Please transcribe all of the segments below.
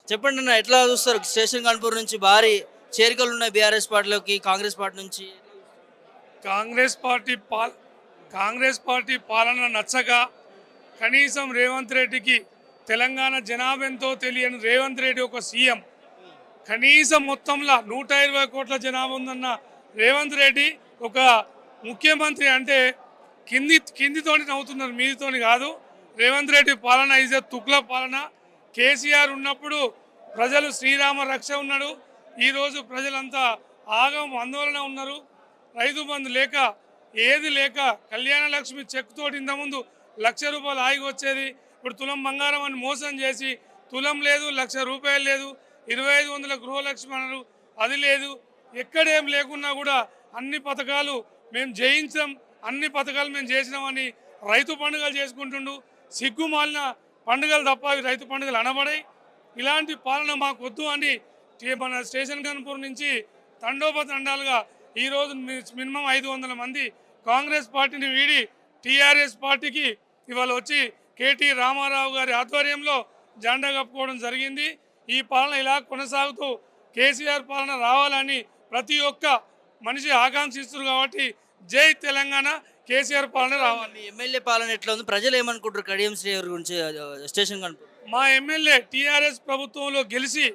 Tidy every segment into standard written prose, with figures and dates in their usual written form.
చెప్పండి అన్న, ఎట్లా చూస్తారు? స్టేషన్ కాన్పూర్ నుంచి భారీ చేరికలు ఉన్నాయి బీఆర్ఎస్ పార్టీలోకి, కాంగ్రెస్ పార్టీ నుంచి. కాంగ్రెస్ పార్టీ కాంగ్రెస్ పార్టీ పాలన నచ్చక కనీసం రేవంత్ రెడ్డికి తెలంగాణ జనాభా ఎంతో తెలియని రేవంత్ రెడ్డి ఒక సీఎం, కనీసం మొత్తంలో 120 కోట్ల జనాభా ఉందన్న రేవంత్ రెడ్డి ఒక ముఖ్యమంత్రి అంటే కిందితోని నవ్వుతున్నారు, మీదితోని కాదు. రేవంత్ రెడ్డి పాలన ఈజ్ ఎ తుగ్ల పాలన. కేసీఆర్ ఉన్నప్పుడు ప్రజలు శ్రీరామ రక్ష ఉన్నాడు. ఈరోజు ప్రజలంతా ఆగం ఆందోళన ఉన్నారు. రైతు బంధు లేక ఏది లేక కళ్యాణ లక్ష్మి చెక్ తోటి ఇంతకుముందు 1,00,000 రూపాయలు ఆగి వచ్చేది. ఇప్పుడు తులం బంగారం అని మోసం చేసి తులం లేదు, 1,00,000 రూపాయలు లేదు, 2,500 గృహలక్ష్మి అన్నారు, అది లేదు. ఎక్కడేం లేకున్నా కూడా అన్ని పథకాలు మేము జయించాం, అన్ని పథకాలు మేము చేసినామని రైతు పండుగలు చేసుకుంటుండు. సిగ్గుమాలిన పండుగలు తప్ప అవి రైతు పండుగలు అనబడాయి. ఇలాంటి పాలన మాకు వద్దు అని మన స్టేషన్ కాన్పూర్ నుంచి తండోపతండాలుగా ఈరోజు మినిమం 500 మంది కాంగ్రెస్ పార్టీని వీడి టీఆర్ఎస్ పార్టీకి ఇవాళ వచ్చి కేటీ రామారావు గారి ఆధ్వర్యంలో జెండా కప్పుకోవడం జరిగింది. ఈ పాలన ఇలా కొనసాగుతూ కేసీఆర్ పాలన రావాలని ప్రతి ఒక్క మనిషి ఆకాంక్షిస్తున్నారు. కాబట్టి జై తెలంగాణ, కేసీఆర్ పాలన రావాలి. మీ ఎమ్మెల్యే పాలన ఎట్లా ఉంది? ప్రజలు ఏమనుకుంటారు కడియం శ్రీహరి గురించి స్టేషన్ కాన్పూర్? మా ఎమ్మెల్యే టీఆర్ఎస్ ప్రభుత్వంలో గెలిచి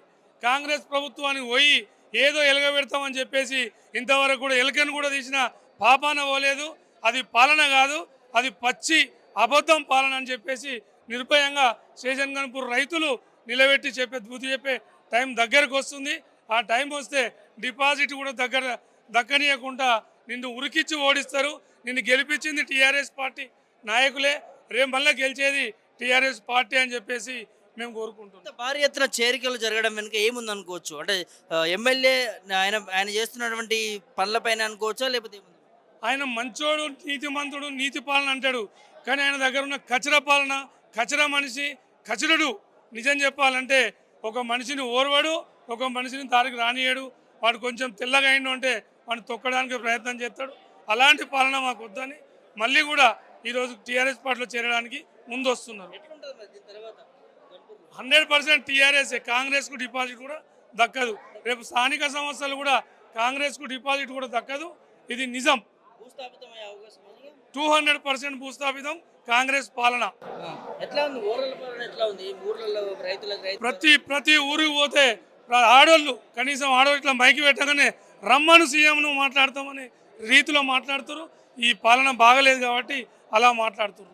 కాంగ్రెస్ ప్రభుత్వానికి పోయి ఏదో ఎలగబెడతామని చెప్పేసి ఇంతవరకు కూడా ఎలకను కూడా తీసిన పాపాన పోలేదు. అది పాలన కాదు, అది పచ్చి అబద్ధం పాలన అని చెప్పేసి నిర్భయంగా స్టేషన్ కాన్పూర్ రైతులు నిలబెట్టి బుద్ధి చెప్పే టైం దగ్గరకు వస్తుంది. ఆ టైం వస్తే డిపాజిట్ కూడా దక్కనీయకుండా నిన్ను ఉరికిచ్చి ఓడిస్తారు. నిన్ను గెలిపించింది టీఆర్ఎస్ పార్టీ నాయకులే, రేపు మళ్ళీ గెలిచేది టీఆర్ఎస్ పార్టీ అని చెప్పేసి మేము కోరుకుంటున్నాం. భారీ ఎత్తున చేరికలు జరగడం వెనుక ఏముంది అనుకోవచ్చు? అంటే ఎమ్మెల్యే ఆయన ఆయన చేస్తున్నటువంటి పనులపైన అనుకోవచ్చా, లేకపోతే ఏముంది? ఆయన మంచోడు, నీతిమంతుడు, నీతి పాలన అంటాడు. కానీ ఆయన దగ్గర ఉన్న కచర పాలన, కచర మనిషి, కచరుడు. నిజం చెప్పాలంటే ఒక మనిషిని ఓర్వడు, ఒక మనిషిని దారికి రానియడు. వాడు కొంచెం తెల్లగా అయిండు అంటే వాడిని తొక్కడానికి ప్రయత్నం చేస్తాడు. అలాంటి పాలన మాకు వద్దని మళ్ళీ కూడా ఈరోజు టీఆర్ఎస్ పార్టీలో చేరడానికి ముందు వస్తున్నారు. 100% టీఆర్ఎస్. కాంగ్రెస్కు డిపాజిట్ కూడా దక్కదు. రేపు స్థానిక సంస్థలు కూడా కాంగ్రెస్కు డిపాజిట్ కూడా దక్కదు. ఇది నిజం. 200% భూస్థాపితం కాంగ్రెస్ పాలన. ప్రతి ఊరికి పోతే ఆడోళ్ళు కనీసం ఆడోళ్ళు ఇట్లా మైకి పెట్టగానే రమ్మను సీఎంను మాట్లాడతామని రీతిలో మాట్లాడుతారు. ఈ పాలన బాగలేదు కాబట్టి అలా మాట్లాడుతారు.